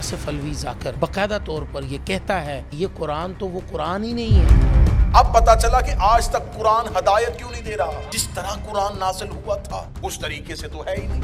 آصف الوی ذاکر باقاعدہ طور پر یہ کہتا ہے یہ قرآن تو وہ قرآن ہی نہیں ہے۔ اب پتا چلا کہ آج تک قرآن ہدایت کیوں نہیں دے رہا، جس طرح قرآن نازل ہوا تھا اس طریقے سے تو ہے ہی نہیں۔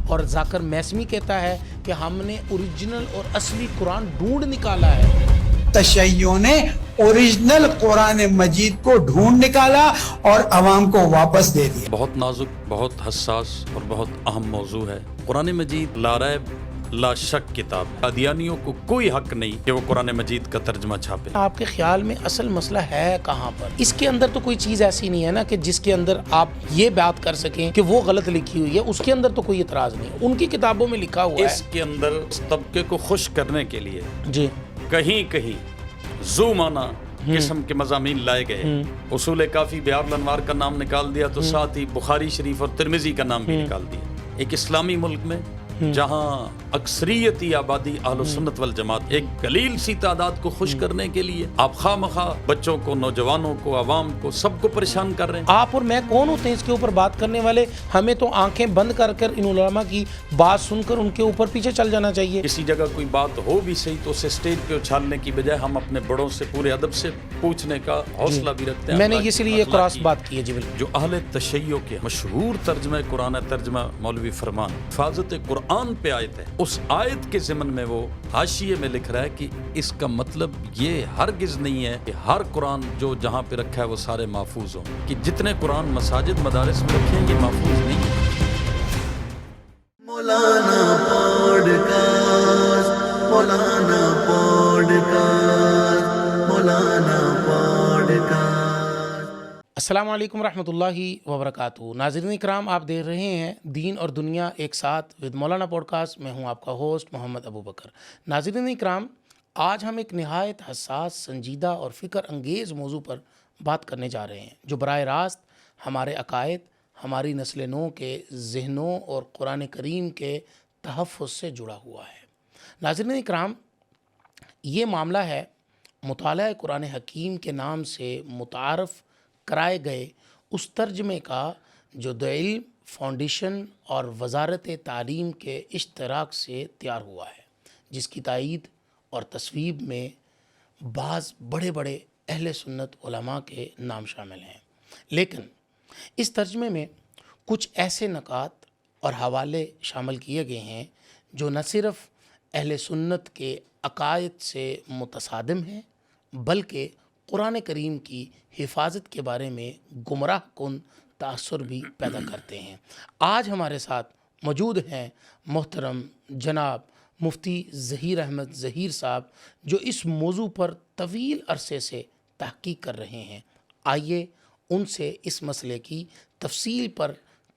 اور ذاکر میسمی کہتا ہے کہ ہم نے اوریجنل اور اصلی قرآن ڈھونڈ نکالا ہے۔ تشیع نے اوریجنل قرآن مجید کو ڈھونڈ نکالا اور عوام کو واپس دے دیا۔ بہت نازک، بہت حساس اور بہت اہم موضوع ہے۔ قرآن مجید لا ریب لا شک کتاب ہے۔ قادیانیوں کو کوئی حق نہیں کہ وہ قرآن مجید کا ترجمہ چھاپے۔ آپ کے خیال میں اصل مسئلہ ہے کہاں پر؟ اس کے اندر تو کوئی چیز ایسی نہیں ہے نا کہ جس کے اندر آپ یہ بات کر سکیں کہ وہ غلط لکھی ہوئی ہے، اس کے اندر تو کوئی اعتراض نہیں، ان کی کتابوں میں لکھا ہوا ہے۔ اس کے اندر اس طبقے کو خوش کرنے کے لیے جی کہیں کہیں ذو معنی قسم کے مضامین لائے گئے۔ اصول کافی بیار الانوار کا نام نکال دیا تو ساتھ ہی بخاری شریف اور ترمذی کا نام بھی نکال دیا۔ ایک اسلامی ملک میں جہاں اکثریتی آبادی اہل سنت والجماعت، ایک قلیل سی تعداد کو خوش کرنے کے لیے آپ خواہ مخواہ بچوں کو، نوجوانوں کو، عوام کو، سب کو پریشان کر رہے ہیں۔ آپ اور میں کون ہوتے ہیں اس کے اوپر بات کرنے والے؟ ہمیں تو آنکھیں بند کر کر ان علماء کی بات سن کر ان کے اوپر پیچھے چل جانا چاہیے۔ کسی جگہ کوئی بات ہو بھی صحیح تو اسے اسٹیج پہ اچھالنے کی بجائے ہم اپنے بڑوں سے پورے ادب سے پوچھنے کا حوصلہ بھی رکھتے ہیں۔ میں نے اس لیے کراس بات کی ہے۔ جی بالکل۔ جو اہل تشیع کے مشہور ترجمہ قرآن ہے، ترجمہ مولوی فرمان، حفاظت قرآن پہ آیت ہے، اس آیت کے ضمن میں وہ حاشیے میں لکھ رہا ہے کہ اس کا مطلب یہ ہرگز نہیں ہے کہ ہر قرآن جو جہاں پہ رکھا ہے وہ سارے محفوظ ہوں، کہ جتنے قرآن مساجد مدارس میں رکھے ہیں یہ محفوظ نہیں ہے۔ مولانا پوڈکاسٹ، مولانا پوڈکاسٹ، مولانا پوڈکاسٹ۔ السلام علیکم ورحمۃ اللہ وبرکاتہ۔ ناظرین اکرام، آپ دیکھ رہے ہیں دین اور دنیا ایک ساتھ ود مولانا پوڈ کاسٹ۔ میں ہوں آپ کا ہوسٹ محمد ابو بکر۔ ناظرین اکرام، آج ہم ایک نہایت حساس، سنجیدہ اور فکر انگیز موضوع پر بات کرنے جا رہے ہیں جو براہ راست ہمارے عقائد، ہماری نسل نو کے ذہنوں اور قرآن کریم کے تحفظ سے جڑا ہوا ہے۔ ناظرین اکرام، یہ معاملہ ہے مطالعہ قرآن حکیم کے نام سے متعارف کرائے گئے اس ترجمے کا جو دی علم فاؤنڈیشن اور وزارت تعلیم کے اشتراک سے تیار ہوا ہے، جس کی تائید اور تصویب میں بعض بڑے بڑے اہل سنت علماء کے نام شامل ہیں۔ لیکن اس ترجمے میں کچھ ایسے نکات اور حوالے شامل کیے گئے ہیں جو نہ صرف اہل سنت کے عقائد سے متصادم ہیں بلکہ قرآن کریم کی حفاظت کے بارے میں گمراہ کن تاثر بھی پیدا کرتے ہیں۔ آج ہمارے ساتھ موجود ہیں محترم جناب مفتی ظہیر احمد ظہیر صاحب، جو اس موضوع پر طویل عرصے سے تحقیق کر رہے ہیں۔ آئیے ان سے اس مسئلے کی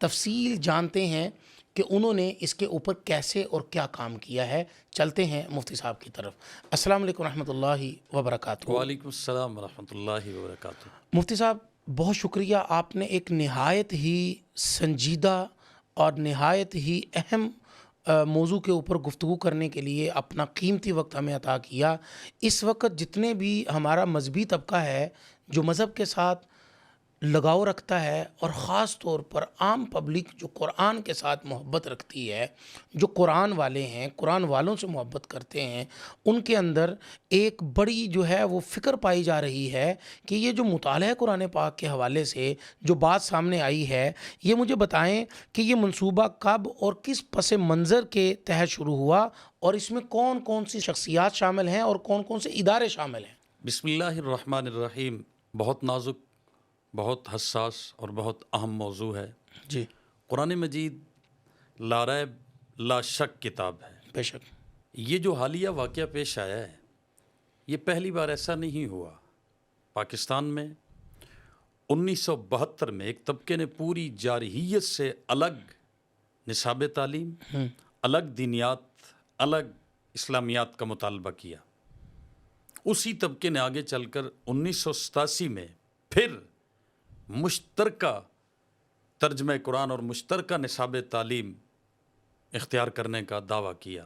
تفصیل جانتے ہیں کہ انہوں نے اس کے اوپر کیسے اور کیا کام کیا ہے۔ چلتے ہیں مفتی صاحب کی طرف۔ السلام علیکم ورحمۃ اللہ وبرکاتہ۔ وعلیکم السلام ورحمۃ اللہ وبرکاتہ۔ مفتی صاحب، بہت شکریہ، آپ نے ایک نہایت ہی سنجیدہ اور نہایت ہی اہم موضوع کے اوپر گفتگو کرنے کے لیے اپنا قیمتی وقت ہمیں عطا کیا۔ اس وقت جتنے بھی ہمارا مذہبی طبقہ ہے جو مذہب کے ساتھ لگاؤ رکھتا ہے، اور خاص طور پر عام پبلک جو قرآن کے ساتھ محبت رکھتی ہے، جو قرآن والے ہیں، قرآن والوں سے محبت کرتے ہیں، ان کے اندر ایک بڑی جو ہے وہ فکر پائی جا رہی ہے کہ یہ جو مطالعہ قرآن پاک کے حوالے سے جو بات سامنے آئی ہے، یہ مجھے بتائیں کہ یہ منصوبہ کب اور کس پس منظر کے تحت شروع ہوا، اور اس میں کون کون سی شخصیات شامل ہیں اور کون کون سے ادارے شامل ہیں؟ بسم اللہ الرحمن الرحیم۔ بہت نازک، بہت حساس اور بہت اہم موضوع ہے۔ جی قرآن مجید لا ریب لا شک کتاب ہے۔ بے شک۔ یہ جو حالیہ واقعہ پیش آیا ہے، یہ پہلی بار ایسا نہیں ہوا۔ پاکستان میں 1972 میں ایک طبقے نے پوری جارحیت سے الگ نصاب تعلیم، الگ دینیات، الگ اسلامیات کا مطالبہ کیا۔ اسی طبقے نے آگے چل کر 1987 میں پھر مشترکہ ترجمہ قرآن اور مشترکہ نصاب تعلیم اختیار کرنے کا دعویٰ کیا۔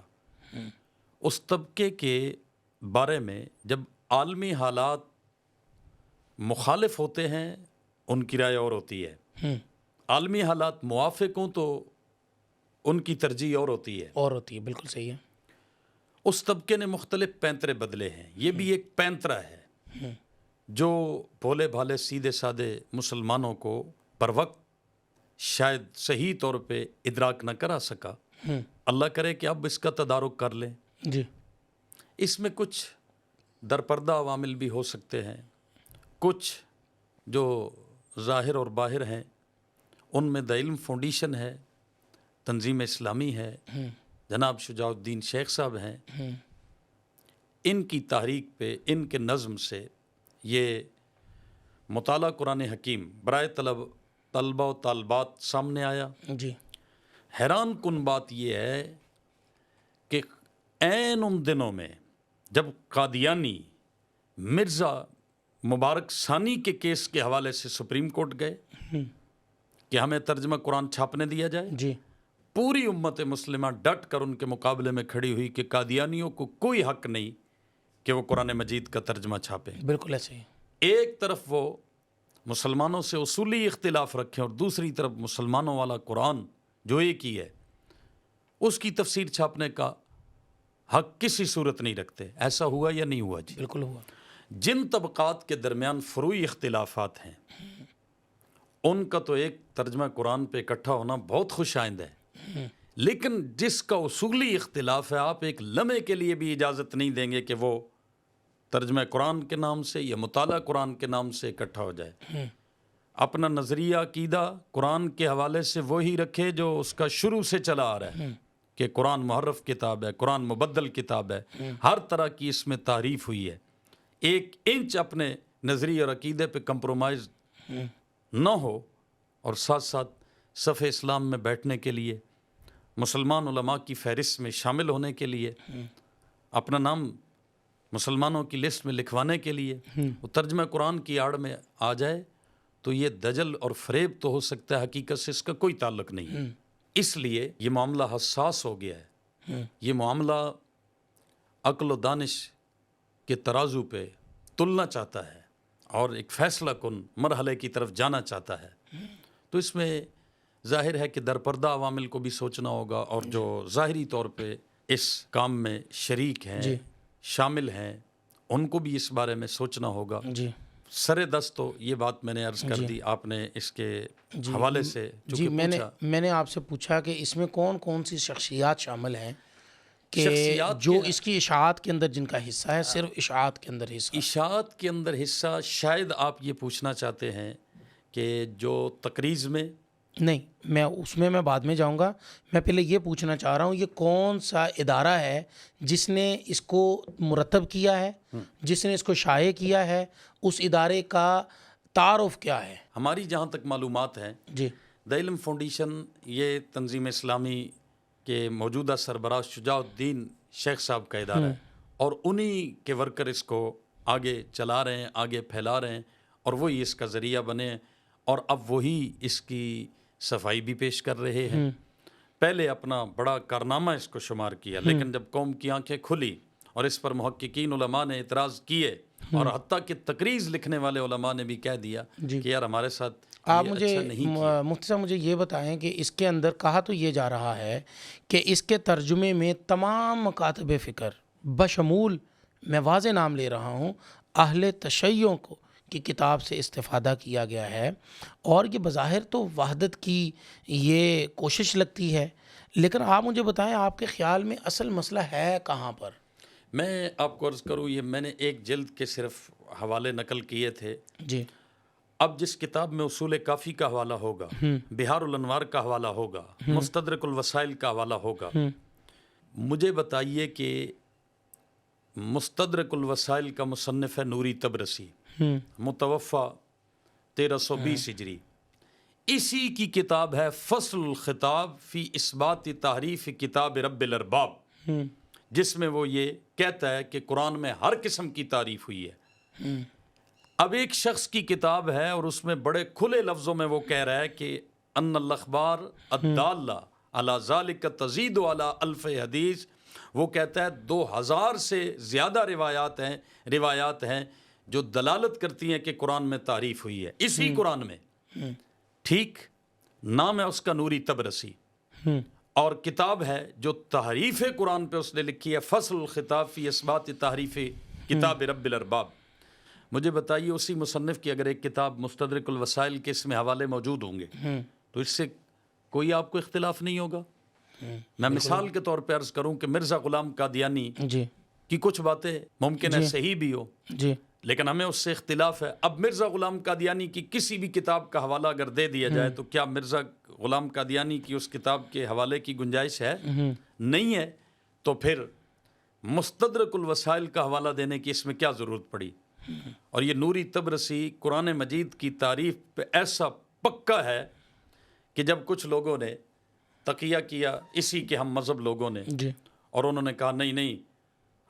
اس طبقے کے بارے میں جب عالمی حالات مخالف ہوتے ہیں ان کی رائے اور ہوتی ہے، عالمی حالات موافق ہوں تو ان کی ترجیح اور ہوتی ہے۔ اور ہوتی ہے، بالکل صحیح ہے۔ اس طبقے نے مختلف پینترے بدلے ہیں. یہ بھی ایک پینترا ہے جو بھولے بھالے سیدھے سادے مسلمانوں کو پر وقت شاید صحیح طور پہ ادراک نہ کرا سکا. اللہ کرے کہ اب اس کا تدارک کر لیں. جی اس میں کچھ درپردہ عوامل بھی ہو سکتے ہیں، کچھ جو ظاہر اور باہر ہیں. ان میں دا علم فاؤنڈیشن ہے، تنظیم اسلامی ہے، جناب شجاع الدین شیخ صاحب ہیں. ان کی تحریک پہ، ان کے نظم سے یہ مطالعہ قرآن حکیم برائے طلبہ و طالبات سامنے آیا. جی حیران کن بات یہ ہے کہ عین ان دنوں میں جب قادیانی مرزا مبارک ثانی کے کیس کے حوالے سے سپریم کورٹ گئے کہ ہمیں ترجمہ قرآن چھاپنے دیا جائے، جی پوری امت مسلمہ ڈٹ کر ان کے مقابلے میں کھڑی ہوئی کہ قادیانیوں کو کوئی حق نہیں کہ وہ قرآن مجید کا ترجمہ چھاپیں. بالکل ایسے ہی. ایک طرف وہ مسلمانوں سے اصولی اختلاف رکھیں اور دوسری طرف مسلمانوں والا قرآن جو ایک ہی ہے اس کی تفسیر چھاپنے کا حق کسی صورت نہیں رکھتے. ایسا ہوا یا نہیں ہوا؟ جی بالکل ہوا. جن طبقات کے درمیان فروعی اختلافات ہیں ان کا تو ایک ترجمہ قرآن پہ اکٹھا ہونا بہت خوش آئند ہے، لیکن جس کا اصولی اختلاف ہے آپ ایک لمحے کے لیے بھی اجازت نہیں دیں گے کہ وہ ترجمہ قرآن کے نام سے یا مطالعہ قرآن کے نام سے اکٹھا ہو جائے. اپنا نظریہ عقیدہ قرآن کے حوالے سے وہی رکھے جو اس کا شروع سے چلا آ رہا ہے کہ قرآن محرف کتاب ہے، قرآن مبدل کتاب ہے، ہر طرح کی اس میں تعریف ہوئی ہے. ایک انچ اپنے نظریے اور عقیدے پہ کمپرومائز نہ ہو اور ساتھ ساتھ صف اسلام میں بیٹھنے کے لیے، مسلمان علماء کی فہرست میں شامل ہونے کے لیے، اپنا نام مسلمانوں کی لسٹ میں لکھوانے کے لیے وہ ترجمہ قرآن کی آڑ میں آ جائے تو یہ دجل اور فریب تو ہو سکتا ہے، حقیقت سے اس کا کوئی تعلق نہیں. اس لیے یہ معاملہ حساس ہو گیا ہے. یہ معاملہ عقل و دانش کے ترازو پہ تلنا چاہتا ہے اور ایک فیصلہ کن مرحلے کی طرف جانا چاہتا ہے. تو اس میں ظاہر ہے کہ درپردہ عوامل کو بھی سوچنا ہوگا اور جو ظاہری طور پہ اس کام میں شریک ہیں، شامل ہیں، ان کو بھی اس بارے میں سوچنا ہوگا. جی سر دست تو یہ بات میں نے عرض کر دی. آپ نے اس کے حوالے سے جی میں نے آپ سے پوچھا کہ اس میں کون کون سی شخصیات شامل ہیں کہ جو اس کی اشاعت کے اندر جن کا حصہ ہے، صرف اشاعت کے اندر حصہ. اشاعت کے اندر حصہ شاید آپ یہ پوچھنا چاہتے ہیں کہ جو تقریض میں نہیں، میں اس میں بعد میں جاؤں گا. میں پہلے یہ پوچھنا چاہ رہا ہوں یہ کون سا ادارہ ہے جس نے اس کو مرتب کیا ہے، جس نے اس کو شائع کیا ہے، اس ادارے کا تعارف کیا ہے؟ ہماری جہاں تک معلومات ہیں جی دا علم فاؤنڈیشن یہ تنظیم اسلامی کے موجودہ سربراہ شجاع الدین شیخ صاحب کا ادارہ ہے اور انہی کے ورکر اس کو آگے چلا رہے ہیں، آگے پھیلا رہے ہیں اور وہی اس کا ذریعہ بنے ہیں اور اب وہی اس کی صفائی بھی پیش کر رہے ہیں. پہلے اپنا بڑا کارنامہ اس کو شمار کیا، لیکن جب قوم کی آنکھیں کھلی اور اس پر محققین علماء نے اعتراض کیے اور حتیٰ کہ تقریض لکھنے والے علماء نے بھی کہہ دیا کہ یار ہمارے ساتھ آپ مجھے مفتی صاحب مجھے یہ بتائیں کہ اس کے اندر کہا تو یہ جا رہا ہے کہ اس کے ترجمے میں تمام مکاتب فکر بشمول، میں واضح نام لے رہا ہوں، اہل تشیع کی کتاب سے استفادہ کیا گیا ہے اور یہ بظاہر تو وحدت کی یہ کوشش لگتی ہے، لیکن آپ مجھے بتائیں آپ کے خیال میں اصل مسئلہ ہے کہاں پر؟ میں آپ کو عرض کروں، یہ میں نے ایک جلد کے صرف حوالے نقل کیے تھے. جی اب جس کتاب میں اصول کافی کا حوالہ ہوگا، بہار الانوار کا حوالہ ہوگا، مستدرک الوسائل کا حوالہ ہوگا، مجھے بتائیے کہ مستدرک الوسائل کا مصنف ہے نوری تبرسی، متوفہ 1320 ہجری. اسی کی کتاب ہے فصل الخطاب فی اثبات تحریف کتاب رب الارباب، جس میں وہ یہ کہتا ہے کہ قرآن میں ہر قسم کی تعریف ہوئی ہے. اب ایک شخص کی کتاب ہے اور اس میں بڑے کھلے لفظوں میں وہ کہہ رہا ہے کہ ان الاخبار الدالہ علی ذالک تزید علی الف حدیث، وہ کہتا ہے 2000 سے زیادہ روایات ہیں جو دلالت کرتی ہیں کہ قرآن میں تعریف ہوئی ہے، اسی قرآن میں. ٹھیک، نام ہے اس کا نوری تبرسی اور کتاب ہے جو تحریف قرآن پہ اس نے لکھی ہے، فصل الخطاب فی اثبات تحریف کتاب رب الارباب. مجھے بتائیے اسی مصنف کی اگر ایک کتاب مستدرک الوسائل کے اس میں حوالے موجود ہوں گے تو اس سے کوئی آپ کو اختلاف نہیں ہوگا. میں مثال کے طور پہ عرض کروں کہ مرزا غلام قادیانی جی کی کچھ باتیں ممکن ہے صحیح بھی ہو، جی لیکن ہمیں اس سے اختلاف ہے. اب مرزا غلام قادیانی کی کسی بھی کتاب کا حوالہ اگر دے دیا جائے تو کیا مرزا غلام قادیانی کی اس کتاب کے حوالے کی گنجائش ہے؟ نہیں ہے. تو پھر مستدرک الوسائل کا حوالہ دینے کی اس میں کیا ضرورت پڑی؟ اور یہ نوری تبرسی قرآن مجید کی تعریف پہ ایسا پکا ہے کہ جب کچھ لوگوں نے تقیہ کیا اسی کے ہم مذہب لوگوں نے، جی اور انہوں نے کہا نہیں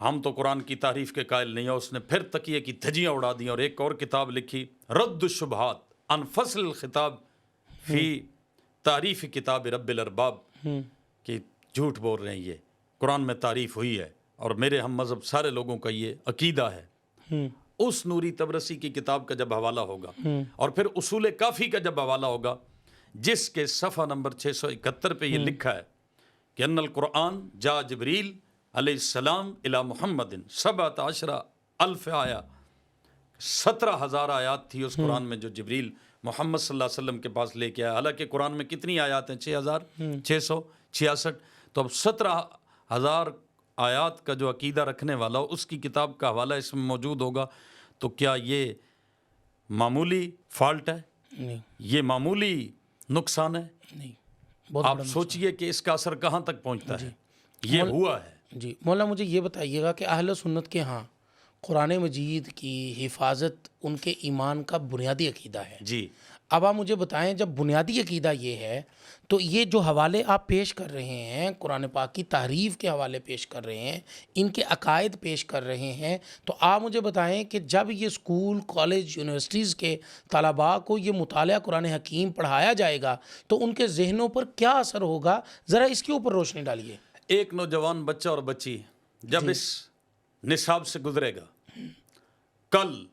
ہم تو قرآن کی تعریف کے قائل نہیں ہیں، اس نے پھر تقیہ کی دھجیاں اڑا دیں اور ایک اور کتاب لکھی رد الشبہات عن فصل الخطاب فی تعریف کتاب رب الارباب، کہ جھوٹ بول رہے ہیں، یہ قرآن میں تعریف ہوئی ہے اور میرے ہم مذہب سارے لوگوں کا یہ عقیدہ ہے. اس نوری تبرسی کی کتاب کا جب حوالہ ہوگا اور پھر اصول کافی کا جب حوالہ ہوگا جس کے صفحہ نمبر 671 پہ یہ لکھا ہے کہ ان القرآن جا جبریل علیہ السلام الی محمد 17,000 آیا، 17,000 آیات تھی اس قرآن میں جو جبریل محمد صلی اللہ علیہ وسلم کے پاس لے کے آیا. حالانکہ قرآن میں کتنی آیات ہیں؟ 6,666. تو اب 17,000 آیات کا جو عقیدہ رکھنے والا ہو اس کی کتاب کا حوالہ اس میں موجود ہوگا تو کیا یہ معمولی فالٹ ہے؟ نہیں یہ معمولی نقصان ہے؟ نہیں، بہت آپ سوچئے کہ اس کا اثر کہاں تک پہنچتا ہے. یہ ہوا ہے. جی مولانا مجھے یہ بتائیے گا کہ اہل سنت کے ہاں قرآن مجید کی حفاظت ان کے ایمان کا بنیادی عقیدہ ہے. جی اب آپ مجھے بتائیں جب بنیادی عقیدہ یہ ہے تو یہ جو حوالے آپ پیش کر رہے ہیں قرآن پاک کی تحریف کے حوالے پیش کر رہے ہیں، ان کے عقائد پیش کر رہے ہیں، تو آپ مجھے بتائیں کہ جب یہ اسکول کالج یونیورسٹیز کے طلباء کو یہ مطالعہ قرآن حکیم پڑھایا جائے گا تو ان کے ذہنوں پر کیا اثر ہوگا؟ ذرا اس کے اوپر روشنی ڈالیے. ایک نوجوان بچہ اور بچی جب اس نصاب سے گزرے گا، کل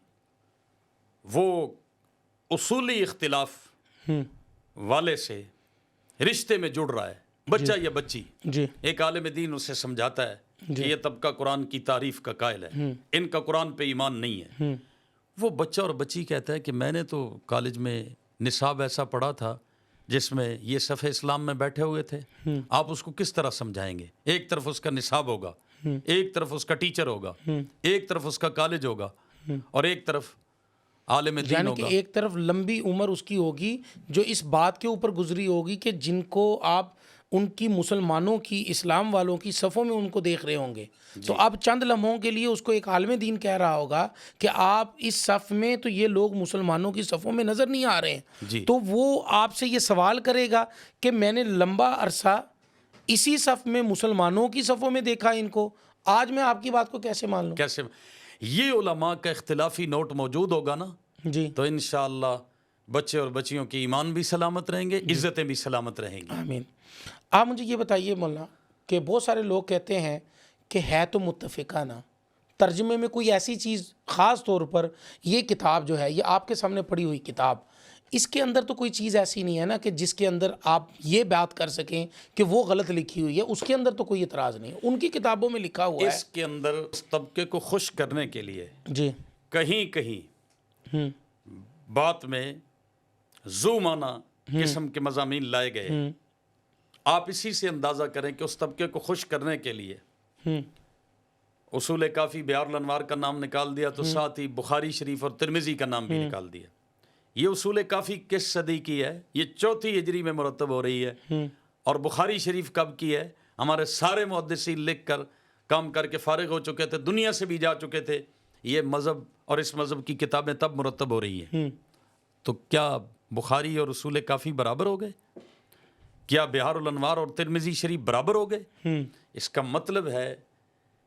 وہ اصولی اختلاف والے سے رشتے میں جڑ رہا ہے، بچہ یا بچی، جی ایک عالم دین اسے سمجھاتا ہے کہ یہ طبقہ قرآن کی تعریف کا قائل ہے، ان کا قرآن پہ ایمان نہیں ہے. وہ بچہ اور بچی کہتا ہے کہ میں نے تو کالج میں نصاب ایسا پڑھا تھا جس میں یہ صف اسلام میں بیٹھے ہوئے تھے، آپ اس کو کس طرح سمجھائیں گے؟ ایک طرف اس کا نصاب ہوگا، ایک طرف اس کا ٹیچر ہوگا، ایک طرف اس کا کالج ہوگا اور ایک طرف عالم دین یعنی کہ ہوگا. ایک طرف لمبی عمر اس کی ہوگی جو اس بات کے اوپر گزری ہوگی کہ جن کو آپ ان کی مسلمانوں کی اسلام والوں کی صفوں میں ان کو دیکھ رہے ہوں گے تو اب چند لمحوں کے لیے اس کو ایک عالم دین کہہ رہا ہوگا کہ آپ اس صف میں تو یہ لوگ مسلمانوں کی صفوں میں نظر نہیں آ رہے ہیں. تو وہ آپ سے یہ سوال کرے گا کہ میں نے لمبا عرصہ اسی صف میں مسلمانوں کی صفوں میں دیکھا ان کو، آج میں آپ کی بات کو کیسے مان لوں؟ کیسے یہ علماء کا اختلافی نوٹ موجود ہوگا نا جی تو انشاءاللہ بچے اور بچیوں کی ایمان بھی سلامت رہیں گے، عزتیں بھی سلامت رہیں گی. آمین. آپ مجھے یہ بتائیے مولانا کہ بہت سارے لوگ کہتے ہیں کہ ہے تو متفقہ نا، ترجمے میں کوئی ایسی چیز خاص طور پر یہ کتاب جو ہے یہ آپ کے سامنے پڑھی ہوئی کتاب، اس کے اندر تو کوئی چیز ایسی نہیں ہے نا کہ جس کے اندر آپ یہ بات کر سکیں کہ وہ غلط لکھی ہوئی ہے، اس کے اندر تو کوئی اعتراض نہیں، ان کی کتابوں میں لکھا ہوا ہے. اس کے اندر اس طبقے کو خوش کرنے کے لیے جی کہیں کہیں بات میں ذو معنی قسم کے مضامین لائے گئے. آپ اسی سے اندازہ کریں کہ اس طبقے کو خوش کرنے کے لیے اصول کافی بیار الانوار کا نام نکال دیا تو ساتھ ہی بخاری شریف اور ترمذی کا نام بھی نکال دیا. یہ اصول کافی کس صدی کی ہے؟ یہ 4 ہجری میں مرتب ہو رہی ہے. اور بخاری شریف کب کی ہے؟ ہمارے سارے محدثین لکھ کر کام کر کے فارغ ہو چکے تھے، دنیا سے بھی جا چکے تھے. یہ مذہب اور اس مذہب کی کتابیں تب مرتب ہو رہی ہیں. تو کیا بخاری اور اصول کافی برابر ہو گئے؟ کیا بہار الانوار اور ترمذی شریف برابر ہو گئے؟ اس کا مطلب ہے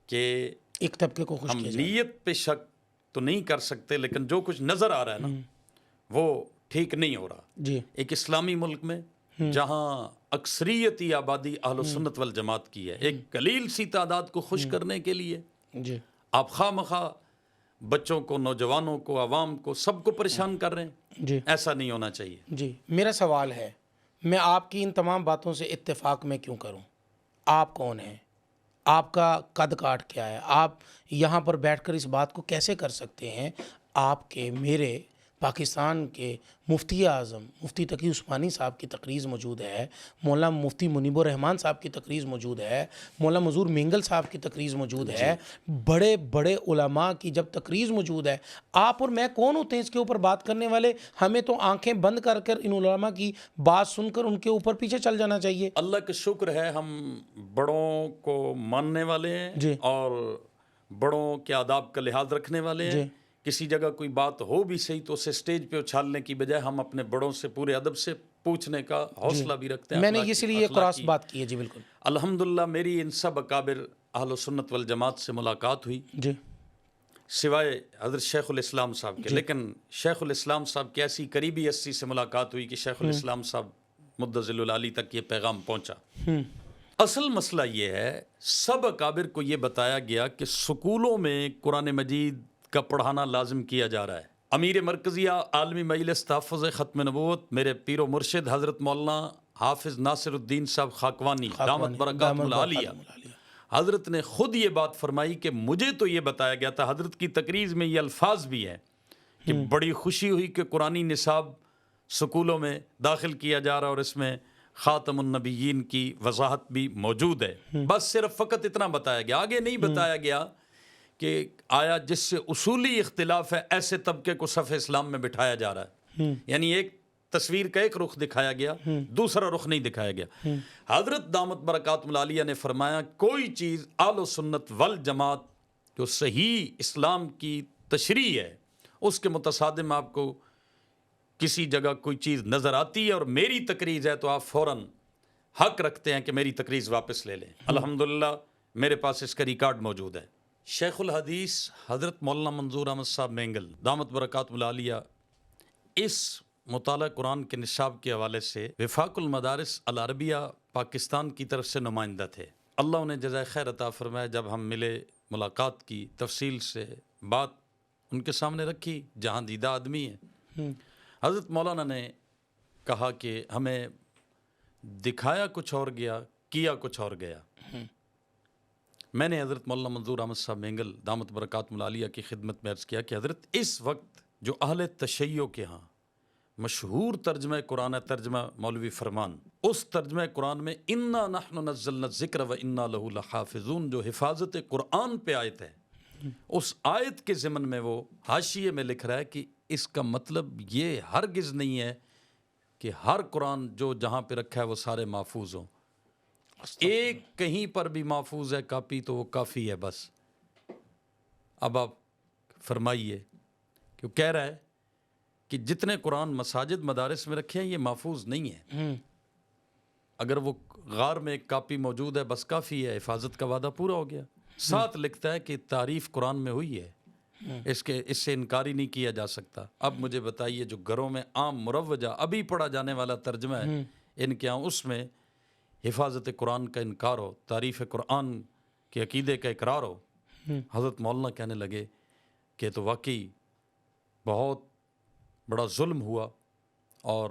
کہ ایک طبقے کو خوش ہم کیا جائے. نیت پہ شک تو نہیں کر سکتے، لیکن جو کچھ نظر آ رہا ہے نا وہ ٹھیک نہیں ہو رہا. جی ایک اسلامی ملک میں جہاں اکثریتی آبادی اہل سنت والجماعت کی ہے، ایک قلیل سی تعداد کو خوش کرنے کے لیے جی آپ خواہ مخواہ بچوں کو، نوجوانوں کو، عوام کو، سب کو پریشان کر رہے ہیں. جی ایسا نہیں ہونا چاہیے. جی میرا سوال ہے، میں آپ کی ان تمام باتوں سے اتفاق میں کیوں کروں؟ آپ کون ہیں؟ آپ کا قد کاٹ کیا ہے؟ آپ یہاں پر بیٹھ کر اس بات کو کیسے کر سکتے ہیں؟ آپ کے میرے پاکستان کے مفتی اعظم مفتی تقی عثمانی صاحب کی تقریر موجود ہے، مولانا مفتی منیب الرحمان صاحب کی تقریر موجود ہے، مولانا منظور مینگل صاحب کی تقریر موجود ہے، بڑے بڑے علماء کی جب تقریر موجود ہے، آپ اور میں کون ہوتے ہیں اس کے اوپر بات کرنے والے؟ ہمیں تو آنکھیں بند کر کر ان علماء کی بات سن کر ان کے اوپر پیچھے چل جانا چاہیے۔ اللہ کا شکر ہے ہم بڑوں کو ماننے والے ہیں جی اور بڑوں کے آداب کا لحاظ رکھنے والے ہیں۔ جی کسی جگہ کوئی بات ہو بھی صحیح تو اسے سٹیج پہ اچھالنے کی بجائے ہم اپنے بڑوں سے پورے ادب سے پوچھنے کا حوصلہ بھی رکھتے ہیں۔ میں نے اس لیے کراس بات کی ہے۔ جی بالکل الحمدللہ میری ان سب اکابر اہل سنت والجماعت سے ملاقات ہوئی، جی سوائے حضرت شیخ الاسلام صاحب کے، لیکن شیخ الاسلام صاحب کی ایسی قریبی ہستی سے ملاقات ہوئی کہ شیخ الاسلام صاحب مدظل العالی تک یہ پیغام پہنچا۔ اصل مسئلہ یہ ہے، سب اکابر کو یہ بتایا گیا کہ سکولوں میں قرآن مجید کا پڑھانا لازم کیا جا رہا ہے۔ امیر مرکزیہ عالمی مجلس تحفظ ختم نبوت میرے پیر و مرشد حضرت مولانا حافظ ناصر الدین صاحب خاکوانی دامت برکاتہ العالیہ، حضرت نے خود یہ بات فرمائی کہ مجھے تو یہ بتایا گیا تھا، حضرت کی تقریر میں یہ الفاظ بھی ہیں کہ بڑی خوشی ہوئی کہ قرآنی نصاب سکولوں میں داخل کیا جا رہا اور اس میں خاتم النبیین کی وضاحت بھی موجود ہے۔ بس صرف فقط اتنا بتایا گیا، آگے نہیں بتایا گیا کہ آیا جس سے اصولی اختلاف ہے ایسے طبقے کو صف اسلام میں بٹھایا جا رہا ہے۔ یعنی ایک تصویر کا ایک رخ دکھایا گیا، دوسرا رخ نہیں دکھایا گیا۔ حضرت دامت برکاتہ العالیہ نے فرمایا کوئی چیز اہل سنت والجماعت جو صحیح اسلام کی تشریح ہے اس کے متصادم آپ کو کسی جگہ کوئی چیز نظر آتی ہے اور میری تقریر ہے تو آپ فوراً حق رکھتے ہیں کہ میری تقریر واپس لے لیں۔ الحمدللہ میرے پاس اس کا ریکارڈ موجود ہے۔ شیخ الحدیث حضرت مولانا منظور احمد صاحب مینگل دامت برکاتہ العالیہ اس مطالعہ قرآن کے نصاب کے حوالے سے وفاق المدارس العربیہ پاکستان کی طرف سے نمائندہ تھے۔ اللہ انہیں جزائے خیر عطا فرمائے۔ جب ہم ملے، ملاقات کی، تفصیل سے بات ان کے سامنے رکھی، جہاں دیدہ آدمی ہے۔ حضرت مولانا نے کہا کہ ہمیں دکھایا کچھ اور گیا، کیا کچھ اور گیا۔ میں نے حضرت مولانا منظور احمد صاحب مینگل دامت برکاتہ العالیہ کی خدمت میں عرض کیا کہ حضرت اس وقت جو اہل تشیع کے ہاں مشہور ترجمہ قرآن ہے، ترجمہ مولوی فرمان، اس ترجمہ قرآن میں انا نحن نزلنا الذکر و انا لہ لحافظون جو حفاظت قرآن پہ آیت ہے، اس آیت کے ضمن میں وہ حاشیے میں لکھ رہا ہے کہ اس کا مطلب یہ ہرگز نہیں ہے کہ ہر قرآن جو جہاں پہ رکھا ہے وہ سارے محفوظ ہوں۔ ایک کہیں پر بھی محفوظ ہے کاپی تو وہ کافی ہے بس۔ اب آپ فرمائیے کہ وہ کہہ رہا ہے کہ جتنے قرآن مساجد مدارس میں رکھے ہیں یہ محفوظ نہیں ہے، اگر وہ غار میں ایک کاپی موجود ہے بس کافی ہے، حفاظت کا وعدہ پورا ہو گیا۔ ساتھ لکھتا ہے کہ تعریف قرآن میں ہوئی ہے، اس سے انکار ہی نہیں کیا جا سکتا۔ اب مجھے بتائیے جو گھروں میں عام مروجہ ابھی پڑھا جانے والا ترجمہ ہے ان کے ہاں، اس میں حفاظت قرآن کا انکار ہو، تعریف قرآن کے عقیدے کا اقرار ہو۔ حضرت مولانا کہنے لگے کہ تو واقعی بہت بڑا ظلم ہوا اور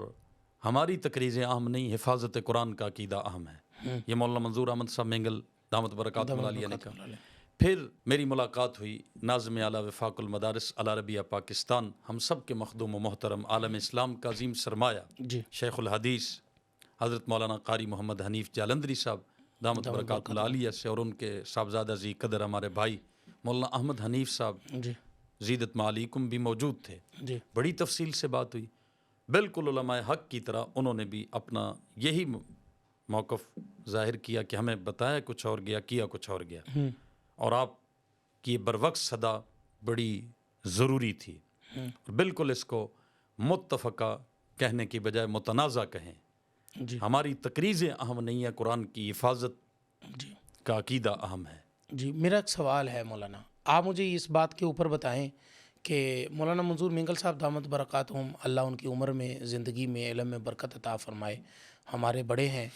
ہماری تقریریں اہم نہیں، حفاظت قرآن کا عقیدہ اہم ہے۔ یہ مولانا منظور احمد صاحب مینگل دامت برکاتہ العالیہ نے کہا۔ پھر میری ملاقات ہوئی ناظم اعلیٰ وفاق المدارس العربیہ پاکستان، ہم سب کے مخدوم و محترم عالم اسلام کا عظیم سرمایہ شیخ الحدیث حضرت مولانا قاری محمد حنیف جالندری صاحب دامت برکاتہ العالیہ سے، اور ان کے صاحبزادہ ذی قدر ہمارے بھائی مولانا احمد حنیف صاحب زیدت معلیکم بھی موجود تھے۔ بڑی تفصیل سے بات ہوئی، بالکل علماء حق کی طرح انہوں نے بھی اپنا یہی موقف ظاہر کیا کہ ہمیں بتایا کچھ اور گیا، کیا کچھ اور گیا، اور آپ کی بروقت صدا بڑی ضروری تھی۔ بالکل اس کو متفقہ کہنے کی بجائے متنازع کہیں۔ ہماری تقریزیں اہم نہیں ہیں، قرآن کی حفاظت کا عقیدہ اہم ہے۔ جی میرا ایک سوال ہے مولانا، آپ مجھے اس بات کے اوپر بتائیں کہ مولانا منظور مینگل صاحب دامت برکاتہم اللہ ان کی عمر میں، زندگی میں، علم میں برکت عطا فرمائے، ہمارے بڑے ہیں۔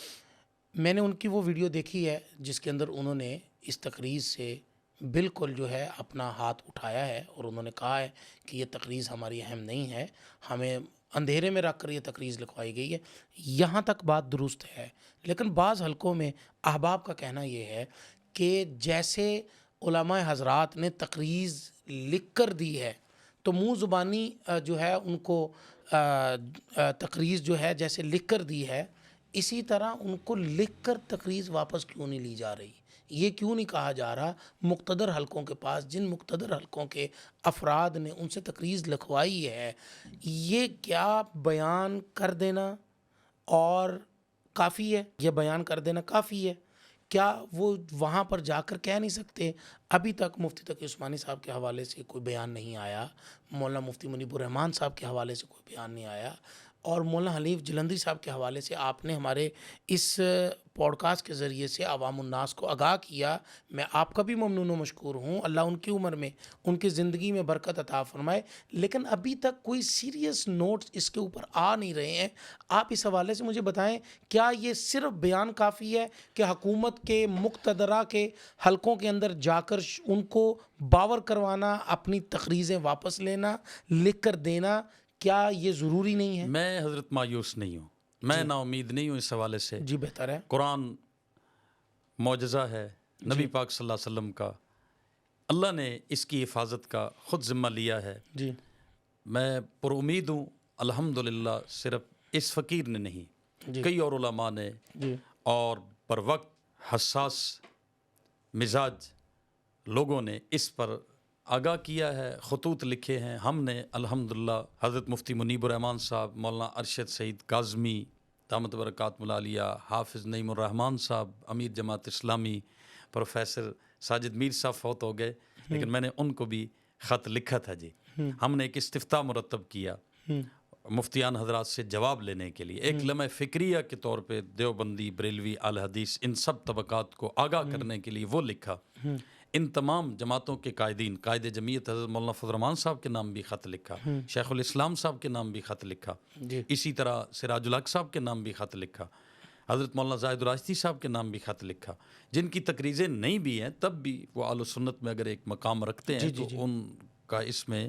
میں نے ان کی وہ ویڈیو دیکھی ہے جس کے اندر انہوں نے اس تقریر سے بالکل جو ہے اپنا ہاتھ اٹھایا ہے اور انہوں نے کہا ہے کہ یہ تقریر ہماری اہم نہیں ہے، ہمیں اندھیرے میں رکھ کر یہ تقریر لکھوائی گئی ہے. یہاں تک بات درست ہے، لیکن بعض حلقوں میں احباب کا کہنا یہ ہے کہ جیسے علماء حضرات نے تقریر لکھ کر دی ہے تو منہ زبانی جو ہے ان کو تقریر جو ہے جیسے لکھ کر دی ہے، اسی طرح ان کو لکھ کر تقریر واپس کیوں نہیں لی جا رہی؟ یہ کیوں نہیں کہا جا رہا مقتدر حلقوں کے پاس، جن مقتدر حلقوں کے افراد نے ان سے تقریر لکھوائی ہے، یہ کیا بیان کر دینا اور کافی ہے؟ یہ بیان کر دینا کافی ہے؟ کیا وہ وہاں پر جا کر کہہ نہیں سکتے؟ ابھی تک مفتی تقی عثمانی صاحب کے حوالے سے کوئی بیان نہیں آیا، مولانا مفتی منیب الرحمان صاحب کے حوالے سے کوئی بیان نہیں آیا، اور مولانا حنیف جلندری صاحب کے حوالے سے آپ نے ہمارے اس پوڈ کاسٹ کے ذریعے سے عوام الناس کو آگاہ کیا. میں آپ کا بھی ممنون و مشکور ہوں، اللہ ان کی عمر میں، ان کی زندگی میں برکت عطا فرمائے، لیکن ابھی تک کوئی سیریس نوٹس اس کے اوپر آ نہیں رہے ہیں. آپ اس حوالے سے مجھے بتائیں، کیا یہ صرف بیان کافی ہے کہ حکومت کے مقتدرہ کے حلقوں کے اندر جا کر ان کو باور کروانا، اپنی تقریریں واپس لینا، لکھ کر دینا، کیا یہ ضروری نہیں ہے؟ میں حضرت مایوس نہیں ہوں، میں نا امید نہیں ہوں اس حوالے سے. جی بہتر ہے. قرآن معجزہ ہے نبی پاک صلی اللہ علیہ وسلم کا، اللہ نے اس کی حفاظت کا خود ذمہ لیا ہے. جی میں پر امید ہوں الحمدللہ، صرف اس فقیر نے نہیں، کئی اور علماء نے جی اور پر وقت حساس مزاج لوگوں نے اس پر آگاہ کیا ہے، خطوط لکھے ہیں. ہم نے الحمدللہ حضرت مفتی منیب الرحمان صاحب، مولانا ارشد سعید کاظمی دامت برکاتہ العالیہ، حافظ نعیم الرحمان صاحب، امیر جماعت اسلامی، پروفیسر ساجد میر صاحب فوت ہو گئے، لیکن میں نے ان کو بھی خط لکھا تھا. جی ہم نے ایک استفتاء مرتب کیا مفتیان حضرات سے جواب لینے کے لیے، ایک لمحہ فکریہ کے طور پہ دیوبندی، بریلوی، اہل حدیث، ان سب طبقات کو آگاہ کرنے کے لیے وہ لکھا. ان تمام جماعتوں کے قائدین، قائد جمعیت حضرت مولانا فضل الرحمان صاحب کے نام بھی خط لکھا، شیخ الاسلام صاحب کے نام بھی خط لکھا، اسی طرح سراج الحق صاحب کے نام بھی خط لکھا، حضرت مولانا زاہد الراشدی صاحب کے نام بھی خط لکھا، جن کی تقریریں نہیں بھی ہیں تب بھی وہ اہل سنت میں اگر ایک مقام رکھتے ہیں تو ان کا اس میں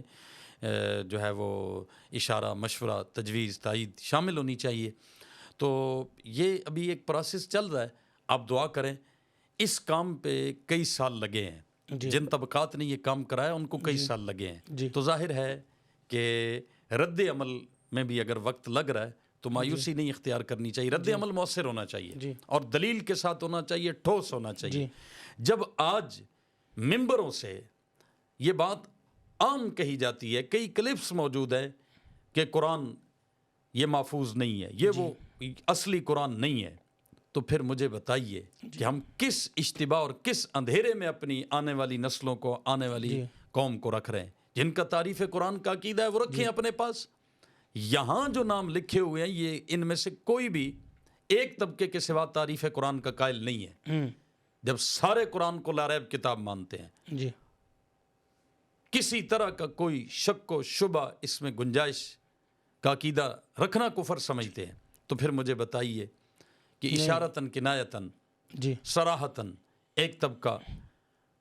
جو ہے وہ اشارہ، مشورہ، تجویز، تائید شامل ہونی چاہیے. تو یہ ابھی ایک پروسیس چل رہا ہے، آپ دعا کریں. اس کام پہ کئی سال لگے ہیں، جن طبقات نے یہ کام کرایا ان کو کئی سال لگے ہیں. تو ظاہر ہے کہ رد عمل میں بھی اگر وقت لگ رہا ہے تو مایوسی نہیں اختیار کرنی چاہیے. رد عمل مؤثر ہونا چاہیے اور دلیل کے ساتھ ہونا چاہیے، ٹھوس ہونا چاہیے. جب آج ممبروں سے یہ بات عام کہی جاتی ہے، کئی کلپس موجود ہیں کہ قرآن یہ محفوظ نہیں ہے، یہ وہ اصلی قرآن نہیں ہے، تو پھر مجھے بتائیے کہ ہم کس اشتباہ اور کس اندھیرے میں اپنی آنے والی نسلوں کو، آنے والی قوم کو رکھ رہے ہیں. جن کا تعریف قرآن کا عقیدہ ہے وہ رکھیں اپنے پاس. یہاں جو نام لکھے ہوئے ہیں یہ ان میں سے کوئی بھی ایک طبقے کے سوا تعریف قرآن کا قائل نہیں ہے، جب سارے قرآن کو لاریب کتاب مانتے ہیں. کسی طرح کا کوئی شک و شبہ اس میں گنجائش کا عقیدہ رکھنا کفر سمجھتے ہیں. تو پھر مجھے بتائیے کہ اشارتاً کنایتاً صراحتاً ایک طبقہ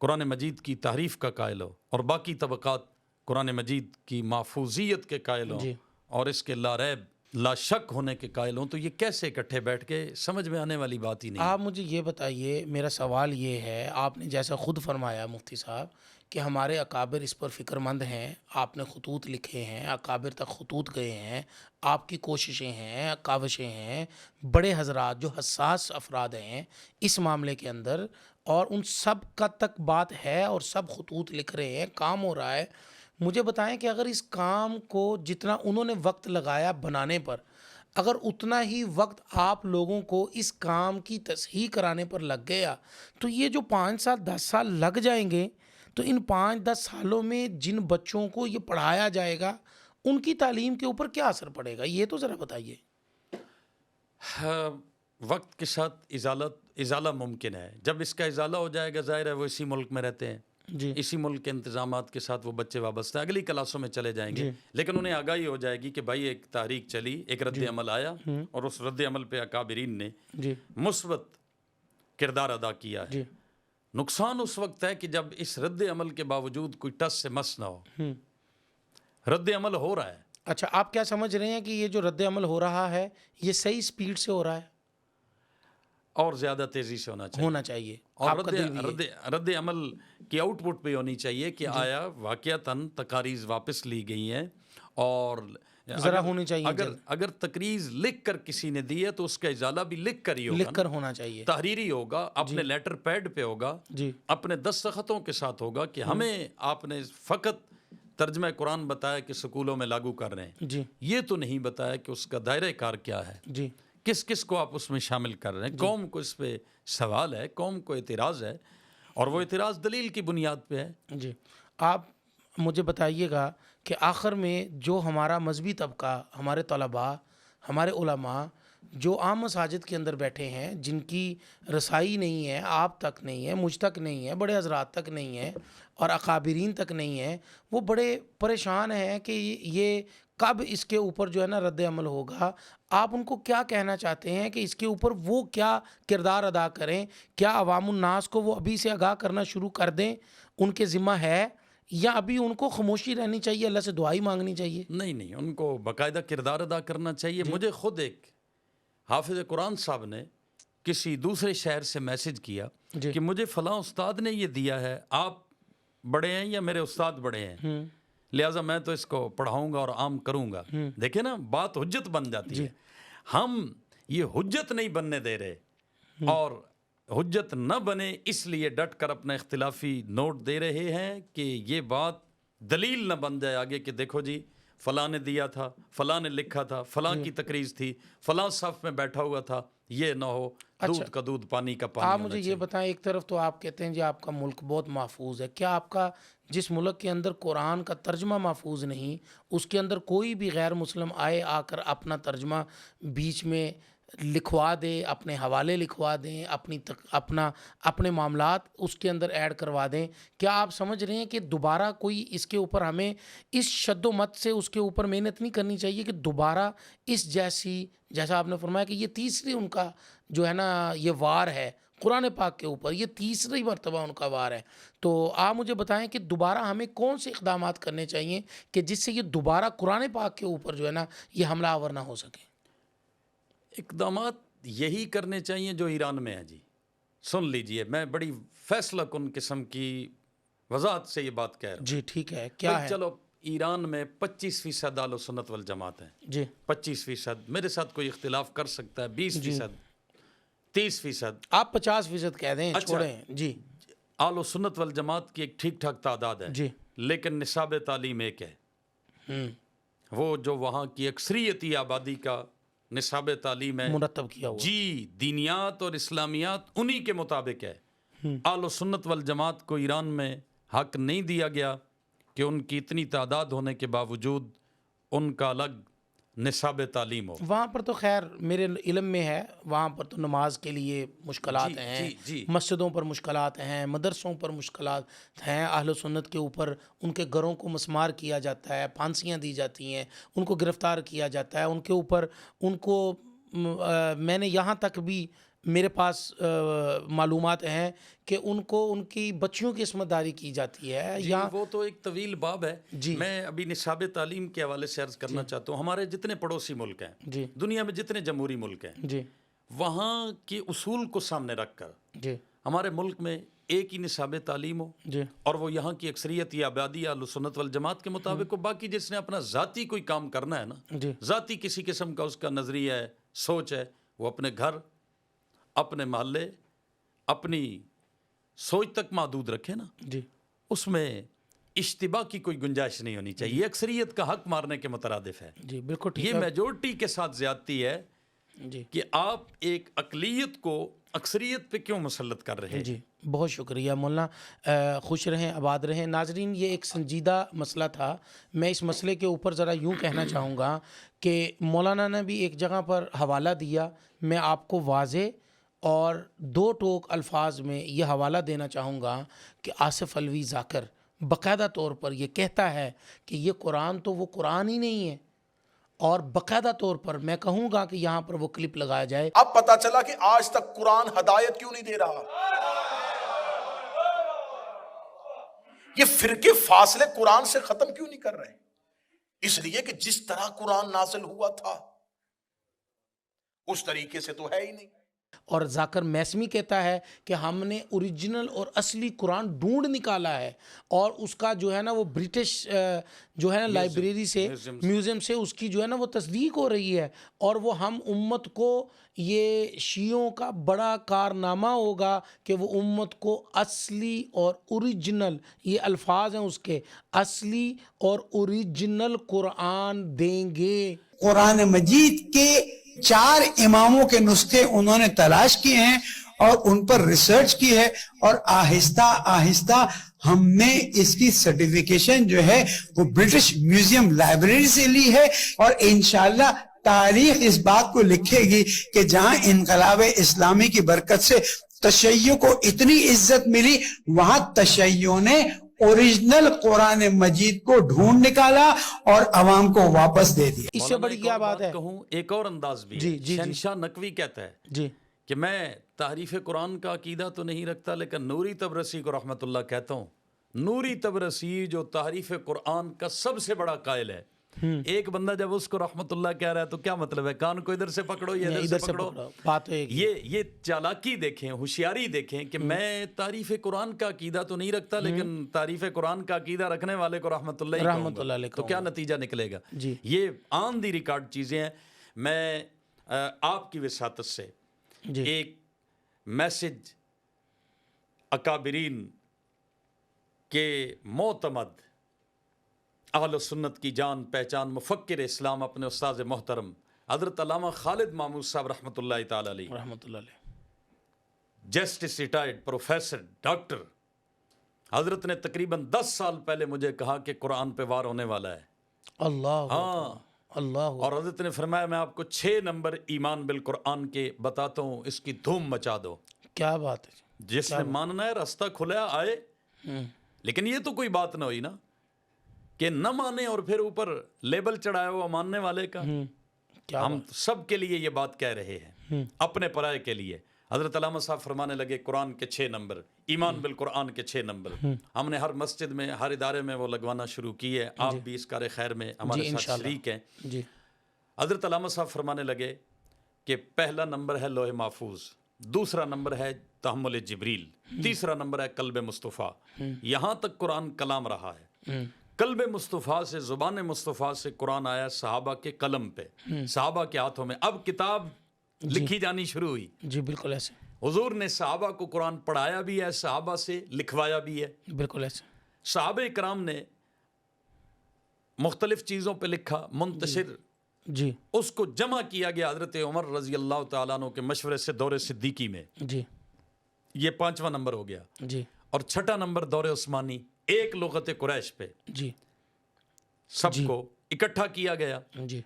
قرآن مجید کی تحریف کا قائل ہو اور باقی طبقات قرآن مجید کی محفوظیت کے قائل ہوں اور اس کے لا ریب لا شک ہونے کے قائل ہوں، تو یہ کیسے اکٹھے بیٹھ کے سمجھ میں آنے والی بات ہی نہیں. آپ مجھے یہ بتائیے، میرا سوال یہ ہے، آپ نے جیسا خود فرمایا مفتی صاحب کہ ہمارے اکابر اس پر فکر مند ہیں، آپ نے خطوط لکھے ہیں، اکابر تک خطوط گئے ہیں، آپ کی کوششیں ہیں، کاوشیں ہیں، بڑے حضرات جو حساس افراد ہیں اس معاملے کے اندر، اور ان سب کا تک بات ہے اور سب خطوط لکھ رہے ہیں، کام ہو رہا ہے. مجھے بتائیں کہ اگر اس کام کو جتنا انہوں نے وقت لگایا بنانے پر، اگر اتنا ہی وقت آپ لوگوں کو اس کام کی تصحیح کرانے پر لگ گیا تو یہ جو 5 سال 10 سال لگ جائیں گے، تو ان 5-10 سالوں میں جن بچوں کو یہ پڑھایا جائے گا ان کی تعلیم کے اوپر کیا اثر پڑے گا؟ یہ تو ذرا بتائیے. وقت کے ساتھ ازالہ ممکن ہے. جب اس کا ازالہ ہو جائے گا، ظاہر ہے وہ اسی ملک میں رہتے ہیں، اسی ملک کے انتظامات کے ساتھ وہ بچے وابستہ ہیں، اگلی کلاسوں میں چلے جائیں گے. لیکن انہیں آگاہی ہو جائے گی کہ بھائی ایک تحریک چلی، ایک رد عمل آیا اور اس رد عمل پہ اکابرین نے مثبت کردار ادا کیا ہے. نقصان اس وقت ہے کہ جب اس رد عمل کے باوجود کوئی ٹس سے مس نہ ہو. رد عمل ہو رہا ہے، اچھا، آپ کیا سمجھ رہے ہیں کہ یہ جو رد عمل ہو رہا ہے یہ صحیح سپیڈ سے ہو رہا ہے؟ اور زیادہ تیزی سے ہونا چاہیے اور آپ کا دل بھی ہے۔ رد عمل کی آؤٹ پٹ بھی ہونی چاہیے کہ آیا واقعتاً تقاریر واپس لی گئی ہیں، اور ذرا ہونی چاہیے اگر تقریر لکھ کر کسی نے دی ہے تو اس کا ازالہ بھی لکھ کر ہی ہوگا، لکھ کر ہونا چاہیے، تحریری ہوگا، اپنے لیٹر پیڈ پہ ہوگا، جی اپنے دستخطوں کے ساتھ ہوگا کہ ہمیں آپ نے فقط ترجمہ قرآن بتایا کہ سکولوں میں لاگو کر رہے ہیں، جی یہ تو نہیں بتایا کہ اس کا دائرہ کار کیا ہے، جی کس کس کو آپ اس میں شامل کر رہے ہیں۔ قوم کو اس پہ سوال ہے، قوم کو اعتراض ہے، اور وہ اعتراض دلیل کی بنیاد پہ ہے۔ جی، آپ مجھے بتائیے گا کہ آخر میں جو ہمارا مذہبی طبقہ، ہمارے طلباء، ہمارے علماء جو عام مساجد کے اندر بیٹھے ہیں، جن کی رسائی نہیں ہے، آپ تک نہیں ہے، مجھ تک نہیں ہے، بڑے حضرات تک نہیں ہے، اور اکابرین تک نہیں ہے، وہ بڑے پریشان ہیں کہ یہ کب اس کے اوپر جو ہے نا رد عمل ہوگا۔ آپ ان کو کیا کہنا چاہتے ہیں کہ اس کے اوپر وہ کیا کردار ادا کریں؟ کیا عوام الناس کو وہ ابھی سے آگاہ کرنا شروع کر دیں، ان کے ذمہ ہے، یا ابھی ان کو خاموشی رہنی چاہیے، اللہ سے دعائی مانگنی چاہیے؟ نہیں، ان کو باقاعدہ کردار ادا کرنا چاہیے۔ مجھے خود ایک حافظ قرآن صاحب نے کسی دوسرے شہر سے میسج کیا کہ مجھے فلاں استاد نے یہ دیا ہے، آپ بڑے ہیں یا میرے استاد بڑے ہیں، لہٰذا میں تو اس کو پڑھاؤں گا اور عام کروں گا۔ دیکھیں نا، بات حجت بن جاتی ہے۔ ہم یہ حجت نہیں بننے دے رہے، اور حجت نہ بنے اس لیے ڈٹ کر اپنا اختلافی نوٹ دے رہے ہیں کہ یہ بات دلیل نہ بن جائے آگے کہ دیکھو جی فلاں نے دیا تھا، فلاں نے لکھا تھا، فلاں کی تقریر تھی، فلاں صف میں بیٹھا ہوا تھا، یہ نہ ہو، دودھ کا دودھ پانی کا پانی۔ آپ مجھے یہ بتائیں، ایک طرف تو آپ کہتے ہیں جی آپ کا ملک بہت محفوظ ہے، کیا آپ کا جس ملک کے اندر قرآن کا ترجمہ محفوظ نہیں، اس کے اندر کوئی بھی غیر مسلم آ کر اپنا ترجمہ بیچ میں لکھوا دے، اپنے حوالے لکھوا دیں، اپنے معاملات اس کے اندر ایڈ کروا دیں، کیا آپ سمجھ رہے ہیں کہ دوبارہ کوئی اس کے اوپر ہمیں اس شد و مت سے اس کے اوپر محنت نہیں کرنی چاہیے کہ دوبارہ اس جیسا آپ نے فرمایا کہ یہ تیسری ان کا جو ہے نا یہ وار ہے قرآن پاک کے اوپر، یہ تیسری مرتبہ ان کا وار ہے، تو آپ مجھے بتائیں کہ دوبارہ ہمیں کون سے اقدامات کرنے چاہیے کہ جس سے یہ دوبارہ قرآن پاک کے اوپر جو ہے نا یہ حملہ آور نہ ہو سکے؟ اقدامات یہی کرنے چاہیے جو ایران میں ہے جی۔ سن لیجئے، میں بڑی فیصلہ کن قسم کی وضاحت سے یہ بات کہہ رہا ہوں۔ جی ٹھیک ہے، کیا ہے؟ چلو، ایران میں 25% اہل سنت والجماعت ہیں، جی 25%، میرے ساتھ کوئی اختلاف کر سکتا ہے، 20%، 30%، آپ 50% کہہ دیں، چھوڑیں۔ جی، اہل سنت والجماعت کی ایک ٹھیک ٹھاک تعداد ہے، جی لیکن نصاب تعلیم ایک ہے، وہ جو وہاں کی اکثریتی آبادی کا نصاب تعلیم ہے مرتب کیا ہوا، جی، دینیات اور اسلامیات انہی کے مطابق ہے۔ اہل سنت والجماعت کو ایران میں حق نہیں دیا گیا کہ ان کی اتنی تعداد ہونے کے باوجود ان کا الگ نصاب تعلیم ہو۔ وہاں پر تو خیر میرے علم میں ہے، وہاں پر تو نماز کے لیے مشکلات ہیں، مسجدوں پر مشکلات ہیں، مدرسوں پر مشکلات ہیں، اہل سنت کے اوپر ان کے گھروں کو مسمار کیا جاتا ہے، پھانسیاں دی جاتی ہیں، ان کو گرفتار کیا جاتا ہے، ان کے اوپر میں نے یہاں تک بھی میرے پاس معلومات ہیں کہ ان کو ان کی بچیوں کی عصمت داری کی جاتی ہے۔ جی وہ تو ایک طویل باب ہے۔ جی میں ابھی نصاب تعلیم کے حوالے سے عرض کرنا چاہتا ہوں، ہمارے جتنے پڑوسی ملک ہیں، جی دنیا میں جتنے جمہوری ملک ہیں، جی وہاں کے اصول کو سامنے رکھ کر جی ہمارے ملک میں ایک ہی نصاب تعلیم ہو، جی اور وہ یہاں کی اکثریت یا آبادی اہل سنت والجماعت کے مطابق ہو، باقی جس نے اپنا ذاتی کوئی کام کرنا ہے نا، جی ذاتی کسی قسم کا اس کا نظریہ ہے، سوچ ہے، وہ اپنے گھر، اپنے محلے، اپنی سوچ تک محدود رکھے نا، جی اس میں اشتباہ کی کوئی گنجائش نہیں ہونی چاہیے۔ یہ اکثریت کا حق مارنے کے مترادف ہے، جی بالکل ٹھیک یہ ہے میجورٹی کے ساتھ زیادتی ہے جی کہ آپ ایک اقلیت کو اکثریت پہ کیوں مسلط کر رہے ہیں۔ جی بہت شکریہ مولانا، خوش رہیں، آباد رہیں۔ ناظرین، یہ ایک سنجیدہ مسئلہ تھا، میں اس مسئلے کے اوپر ذرا یوں کہنا چاہوں گا کہ مولانا نے بھی ایک جگہ پر حوالہ دیا، میں آپ کو واضح اور دو ٹوک الفاظ میں یہ حوالہ دینا چاہوں گا کہ آصف علوی ذاکر باقاعدہ طور پر یہ کہتا ہے کہ یہ قرآن تو وہ قرآن ہی نہیں ہے، اور باقاعدہ طور پر میں کہوں گا کہ یہاں پر وہ کلپ لگایا جائے۔ اب پتا چلا کہ آج تک قرآن ہدایت کیوں نہیں دے رہا۔ یہ فرقے فاصلے قرآن سے ختم کیوں نہیں کر رہے؟ اس لیے کہ جس طرح قرآن نازل ہوا تھا اس طریقے سے تو ہے ہی نہیں. اور ذاکر میسمی کہتا ہے کہ ہم نے اوریجنل اور اصلی قرآن ڈھونڈ نکالا ہے اور اس کا جو ہے نا وہ برٹش جو ہے نا لائبریری سے میوزیم سے اس کی جو ہے نا وہ تصدیق ہو رہی ہے. اور وہ ہم امت کو یہ شیعوں کا بڑا کارنامہ ہوگا کہ وہ امت کو اصلی اور اوریجنل، یہ الفاظ ہیں اس کے، اصلی اور اوریجنل قرآن دیں گے. قرآن مجید کے 4 اماموں کے نسخے انہوں نے تلاش کیے ہیں اور ان پر ریسرچ کی ہے، اور آہستہ آہستہ ہم نے اس کی سرٹیفیکیشن جو ہے وہ برٹش میوزیم لائبریری سے لی ہے. اور انشاءاللہ تاریخ اس بات کو لکھے گی کہ جہاں انقلاب اسلامی کی برکت سے تشیع کو اتنی عزت ملی، وہاں تشیع نے اوریجنل قرآن مجید کو ڈھونڈ نکالا اور عوام کو واپس دے دیا. اس سے بڑی کیا بات ہے؟ کہوں ایک اور انداز بھی جی ہے. جی شہنشاہ نقوی کہتا ہے جی کہ میں تحریف قرآن کا عقیدہ تو نہیں رکھتا لیکن نوری تبرسی کو رحمت اللہ کہتا ہوں. نوری تبرسی جو تحریف قرآن کا سب سے بڑا قائل ہے، ایک بندہ جب اس کو رحمت اللہ کہہ رہا ہے تو کیا مطلب ہے؟ کان کو ادھر سے پکڑو یا ادھر سے پکڑو. بات ہے یہ چالاکی دیکھیں، ہوشیاری دیکھیں کہ میں تعریف قرآن کا عقیدہ تو نہیں رکھتا لیکن تعریف قرآن کا عقیدہ رکھنے والے کو رحمت اللہ علیہ تو کیا نتیجہ نکلے گا. یہ آن دی ریکارڈ چیزیں ہیں. میں آپ کی وساطت سے ایک میسج اکابرین کے معتمد اہل سنت کی جان پہچان مفکر اسلام اپنے استاذ محترم حضرت علامہ خالد محمود صاحب رحمۃ اللہ تعالی علیہ، رحمۃ اللہ علیہ، جسٹس ریٹائرڈ پروفیسر ڈاکٹر، حضرت نے تقریباً 10 سال پہلے مجھے کہا کہ قرآن پہ وار ہونے والا ہے. اللہ اللہ. اور حضرت نے فرمایا میں آپ کو 6 نمبر ایمان بالقرآن کے بتاتا ہوں، اس کی دھوم مچا دو. کیا بات ہے؟ جس نے ماننا ہے راستہ کھلا آئے. لیکن یہ تو کوئی بات نہ ہوئی نا کہ نہ مانے اور پھر اوپر لیبل چڑھایا ہوا ماننے والے کا. ہم سب کے لیے یہ بات کہہ رہے ہیں، اپنے پرائے کے لیے. حضرت علامہ صاحب فرمانے لگے قرآن کے 6 نمبر، ایمان بالقرآن کے 6 نمبر. ہم نے ہر مسجد میں، ہر ادارے میں وہ لگوانا شروع کی ہے. آپ بھی اس کار خیر میں ہمارے ساتھ شریک ہیں. حضرت علامہ صاحب فرمانے لگے کہ پہلا نمبر ہے لوح محفوظ، دوسرا نمبر ہے تحمل جبریل، تیسرا نمبر ہے قلب مصطفیٰ. یہاں تک قرآن کلام رہا ہے. قلب مصطفیٰ سے، زبان مصطفیٰ سے قرآن آیا صحابہ کے قلم پہ، صحابہ کے ہاتھوں میں. اب کتاب لکھی جانی شروع ہوئی. جی بالکل ایسے. حضور نے صحابہ کو قرآن پڑھایا بھی ہے، صحابہ سے لکھوایا بھی ہے. بالکل ایسے. صحابہ کرام نے مختلف چیزوں پہ لکھا، منتشر جی اس کو جمع کیا گیا حضرت عمر رضی اللہ تعالیٰ عنہ کے مشورے سے دور صدیقی میں. جی یہ 5واں نمبر ہو گیا. جی. اور 6واں نمبر دور عثمانی، ایک لغت قریش پہ جی سب کو اکٹھا کیا گیا، جی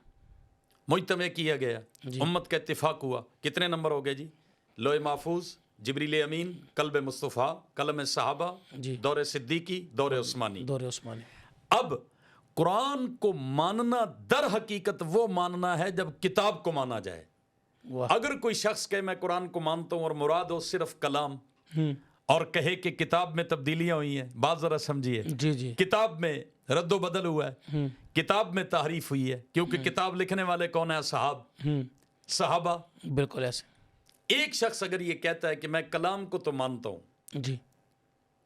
مجتمع کیا گیا، امت کا اتفاق ہوا. کتنے نمبر ہو گئے جی؟ لوح محفوظ، جبریل امین، قلب مصطفیٰ، قلم صحابہ، دور صدیقی، دور عثمانی. دور عثمانی. اب قرآن کو ماننا در حقیقت وہ ماننا ہے جب کتاب کو مانا جائے. اگر کوئی شخص کہے میں قرآن کو مانتا ہوں اور مراد ہو صرف کلام، اور کہے کہ کتاب میں تبدیلیاں ہوئی ہیں، بات ذرا سمجھیے. جی جی. کتاب میں رد و بدل ہوا ہے، کتاب میں تحریف ہوئی ہے، کیونکہ کتاب لکھنے والے کون ہیں؟ صحابہ. بالکل ایسے. ایک شخص اگر یہ کہتا ہے کہ میں کلام کو تو مانتا ہوں، جی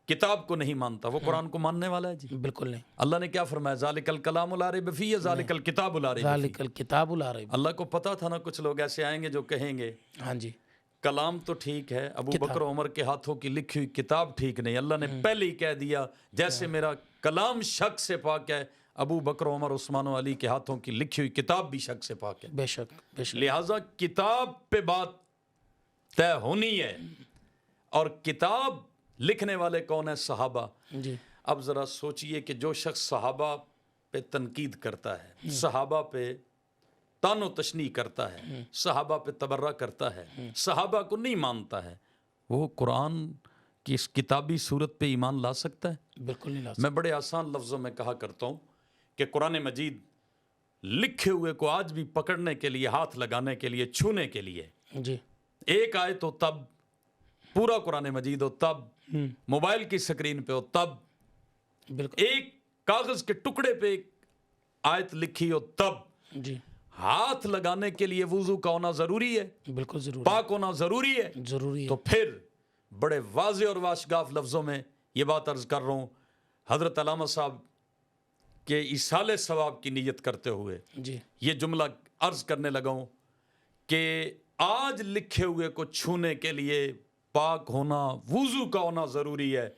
کتاب کو نہیں مانتا، وہ قرآن کو ماننے والا ہے؟ جی بالکل نہیں. اللہ نے کیا فرمایا؟ ذالک الکلام لا ریب فیہ، ذالک الکتاب لا ریب فیہ. ذالک الکتاب لا ریب. اللہ کو پتا تھا نا کچھ لوگ ایسے آئیں گے جو کہیں گے ہاں جی کلام تو ٹھیک ہے، ابو بکر عمر کے ہاتھوں کی لکھی ہوئی کتاب ٹھیک نہیں. اللہ نے پہلے ہی کہہ دیا جیسے میرا کلام شک سے پاک ہے، ابو بکر عمر عثمان و علی کے ہاتھوں کی لکھی ہوئی کتاب بھی شک سے پاک ہے. بے شک بے شک. لہٰذا کتاب پہ بات طے ہونی ہے، اور کتاب لکھنے والے کون ہیں؟ صحابہ. جی. اب ذرا سوچئے کہ جو شخص صحابہ پہ تنقید کرتا ہے، صحابہ پہ تان و تشنیع کرتا ہے، صحابہ پہ تبرہ کرتا ہے، صحابہ کو نہیں مانتا ہے، وہ قرآن کی اس کتابی صورت پہ ایمان لا سکتا ہے؟ بالکل نہیں لا سکتا. میں بڑے آسان لفظوں میں کہا کرتا ہوں کہ قرآن مجید لکھے ہوئے کو آج بھی پکڑنے کے لیے، ہاتھ لگانے کے لیے، چھونے کے لیے، جی ایک آیت ہو تب، پورا قرآن مجید ہو تب، موبائل کی سکرین پہ ہو تب، بالکل. ایک کاغذ کے ٹکڑے پہ ایک آیت لکھی ہو تب جی ہاتھ لگانے کے لیے وضو کا ہونا ضروری ہے، بالکل ضروری پاک ہونا ضروری ہے، ضروری ہے. تو پھر بڑے واضح اور واشگاف لفظوں میں یہ بات عرض کر رہا ہوں، حضرت علامہ صاحب کے ایصال ثواب کی نیت کرتے ہوئے جی یہ جملہ عرض کرنے لگا ہوں کہ آج لکھے ہوئے کو چھونے کے لیے پاک ہونا، وضو کا ہونا ضروری ہے.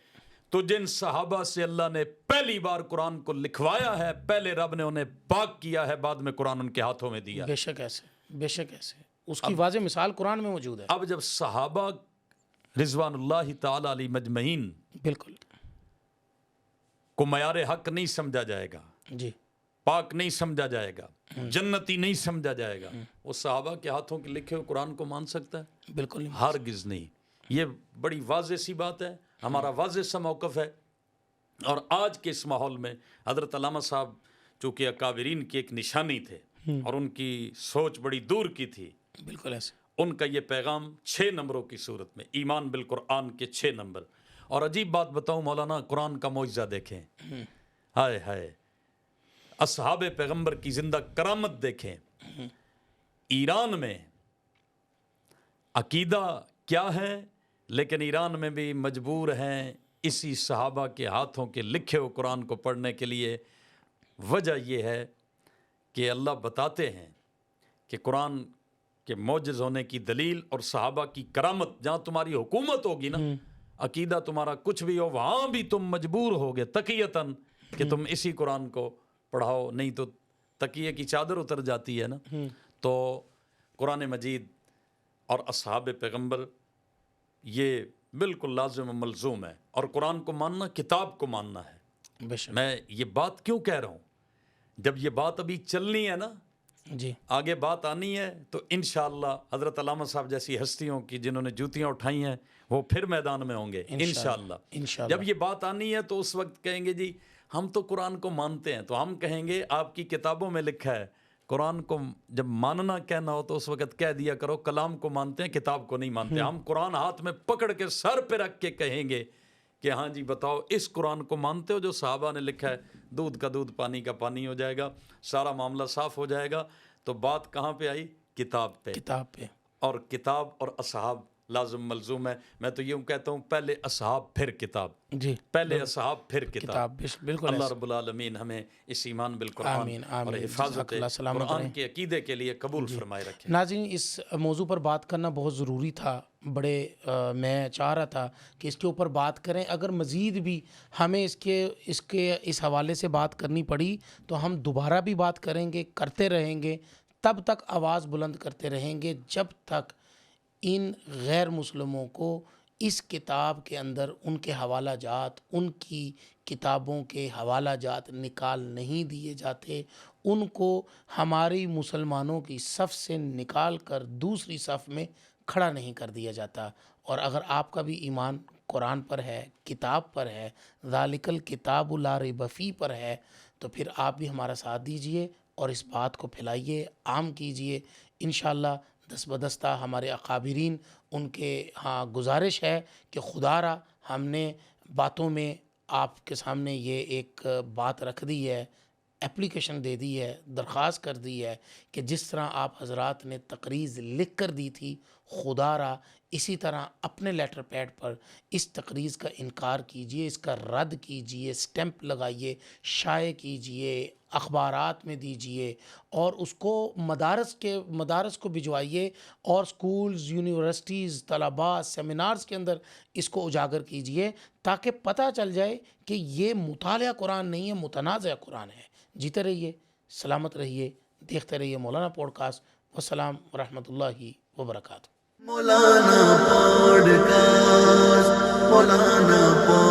تو جن صحابہ سے اللہ نے پہلی بار قرآن کو لکھوایا ہے، پہلے رب نے انہیں پاک کیا ہے، بعد میں قرآن ان کے ہاتھوں میں دیا. بے شک ایسے اس کی واضح مثال قرآن میں موجود ہے. اب جب صحابہ رضوان اللہ تعالی علیہ مجمعین بالکل کو معیار حق نہیں سمجھا جائے گا، جی پاک نہیں سمجھا جائے گا، جنتی نہیں سمجھا جائے گا، وہ صحابہ کے ہاتھوں کے لکھے ہوئے قرآن کو مان سکتا ہے؟ بالکل نہیں. ہرگز نہیں. یہ بڑی واضح سی بات ہے، ہمارا واضح سا موقف ہے. اور آج کے اس ماحول میں حضرت علامہ صاحب چونکہ اکابرین کی ایک نشانی تھے اور ان کی سوچ بڑی دور کی تھی، بالکل ایسے ان کا یہ پیغام 6 نمبروں کی صورت میں، ایمان بالقرآن کے 6 نمبر. اور عجیب بات بتاؤں مولانا، قرآن کا معجزہ دیکھیں، ہائے ہائے، اصحاب پیغمبر کی زندہ کرامت دیکھیں. ایران میں عقیدہ کیا ہے، لیکن ایران میں بھی مجبور ہیں اسی صحابہ کے ہاتھوں کے لکھے ہوئے قرآن کو پڑھنے کے لیے. وجہ یہ ہے کہ اللہ بتاتے ہیں کہ قرآن کے معجز ہونے کی دلیل اور صحابہ کی کرامت، جہاں تمہاری حکومت ہوگی نا، عقیدہ تمہارا کچھ بھی ہو، وہاں بھی تم مجبور ہوگے تقیتاً کہ تم اسی قرآن کو پڑھاؤ، نہیں تو تقیے کی چادر اتر جاتی ہے نا. تو قرآن مجید اور اصحاب پیغمبر یہ بالکل لازم و ملزوم ہے، اور قرآن کو ماننا کتاب کو ماننا ہے. بے شک. میں یہ بات کیوں کہہ رہا ہوں، جب یہ بات ابھی چلنی ہے نا، جی آگے بات آنی ہے، تو انشاءاللہ حضرت علامہ صاحب جیسی ہستیوں کی جنہوں نے جوتیاں اٹھائی ہیں وہ پھر میدان میں ہوں گے انشاءاللہ. جب یہ بات آنی ہے تو اس وقت کہیں گے جی ہم تو قرآن کو مانتے ہیں، تو ہم کہیں گے آپ کی کتابوں میں لکھا ہے. قرآن کو جب ماننا کہنا ہو تو اس وقت کہہ دیا کرو کلام کو مانتے ہیں، کتاب کو نہیں مانتے. ہم قرآن ہاتھ میں پکڑ کے سر پہ رکھ کے کہیں گے کہ ہاں جی بتاؤ اس قرآن کو مانتے ہو جو صحابہ نے لکھا ہے؟ دودھ کا دودھ، پانی کا پانی ہو جائے گا، سارا معاملہ صاف ہو جائے گا. تو بات کہاں پہ آئی؟ کتاب پہ. کتاب پہ. اور کتاب اور اصحاب لازم ملزوم ہے. میں تو یوں کہتا ہوں پہلے اصحاب پھر کتاب، جی پہلے اصحاب پھر کتاب. بالکل. اللہ رب العالمین ہمیں اس ایمان بالقرآن آمین اور آمین. حفاظت جزاک اللہ سلامت قرآن رہیں. کے عقیدے کے لیے قبول فرمائے رکھیں. ناظرین، اس موضوع پر بات کرنا بہت ضروری تھا. بڑے میں چاہ رہا تھا کہ اس کے اوپر بات کریں. اگر مزید بھی ہمیں اس حوالے سے بات کرنی پڑی تو ہم دوبارہ بھی بات کریں گے، کرتے رہیں گے، تب تک آواز بلند کرتے رہیں گے جب تک ان غیر مسلموں کو اس کتاب کے اندر ان کے حوالہ جات، ان کی کتابوں کے حوالہ جات نکال نہیں دیے جاتے. ان کو ہماری مسلمانوں کی صف سے نکال کر دوسری صف میں کھڑا نہیں کر دیا جاتا. اور اگر آپ کا بھی ایمان قرآن پر ہے، کتاب پر ہے، ذالک الکتاب لا ریب فیہ پر ہے، تو پھر آپ بھی ہمارا ساتھ دیجئے اور اس بات کو پھیلائیے، عام کیجئے. انشاءاللہ دست بدستہ ہمارے اکابرین، ان کے ہاں گزارش ہے کہ خدا را ہم نے باتوں میں آپ کے سامنے یہ ایک بات رکھ دی ہے، اپلیکیشن دے دی ہے، درخواست کر دی ہے کہ جس طرح آپ حضرات نے تقریض لکھ کر دی تھی، خدا را اسی طرح اپنے لیٹر پیڈ پر اس تقریض کا انکار کیجئے، اس کا رد کیجئے، سٹیمپ لگائیے، شائع کیجئے، اخبارات میں دیجئے، اور اس کو مدارس کو بھجوائیے، اور سکولز، یونیورسٹیز، طلباء، سیمینارز کے اندر اس کو اجاگر کیجئے، تاکہ پتہ چل جائے کہ یہ مطالعہ قرآن نہیں ہے، متنازع قرآن ہے. جیتے رہیے، سلامت رہیے، دیکھتے رہیے مولانا پوڈ کاسٹ. والسلام ورحمۃ اللہ وبرکاتہ. مولانا پوڈکاسٹ، مولانا پوڈکاسٹ.